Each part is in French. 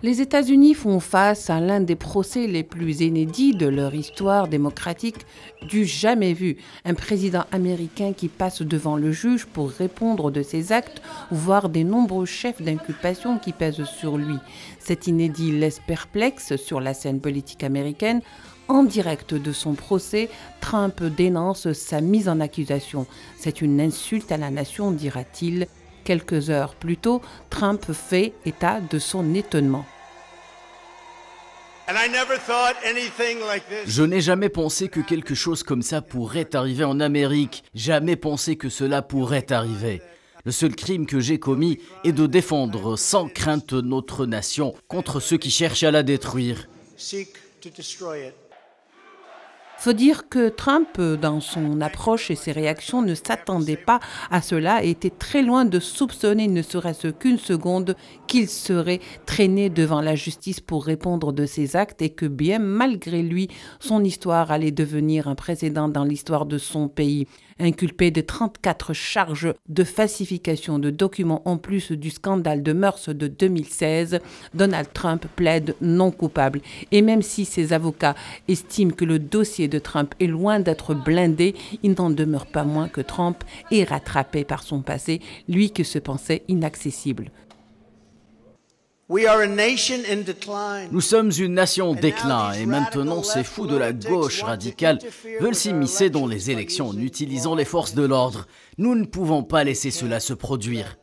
Les États-Unis font face à l'un des procès les plus inédits de leur histoire démocratique du jamais vu. Un président américain qui passe devant le juge pour répondre de ses actes, voire des nombreux chefs d'inculpation qui pèsent sur lui. Cet inédit laisse perplexe sur la scène politique américaine. En direct de son procès, Trump dénonce sa mise en accusation. C'est une insulte à la nation, dira-t-il. Quelques heures plus tôt, Trump fait état de son étonnement. Je n'ai jamais pensé que quelque chose comme ça pourrait arriver en Amérique. Jamais pensé que cela pourrait arriver. Le seul crime que j'ai commis est de défendre sans crainte notre nation contre ceux qui cherchent à la détruire. Faut dire que Trump, dans son approche et ses réactions, ne s'attendait pas à cela et était très loin de soupçonner, ne serait-ce qu'une seconde, qu'il serait traîné devant la justice pour répondre de ses actes et que bien malgré lui, son histoire allait devenir un précédent dans l'histoire de son pays. Inculpé de 34 charges de falsification de documents en plus du scandale de mœurs de 2016, Donald Trump plaide non coupable. Et même si ses avocats estiment que le dossier de Trump est loin d'être blindé, il n'en demeure pas moins que Trump est rattrapé par son passé, lui qui se pensait inaccessible. Nous sommes une nation en déclin et maintenant ces fous de la gauche radicale veulent s'immiscer dans les élections en utilisant les forces de l'ordre. Nous ne pouvons pas laisser cela se produire.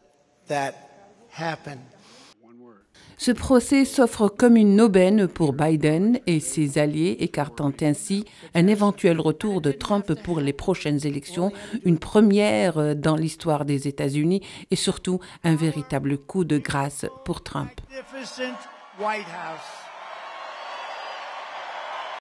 Ce procès s'offre comme une aubaine pour Biden et ses alliés, écartant ainsi un éventuel retour de Trump pour les prochaines élections, une première dans l'histoire des États-Unis et surtout un véritable coup de grâce pour Trump.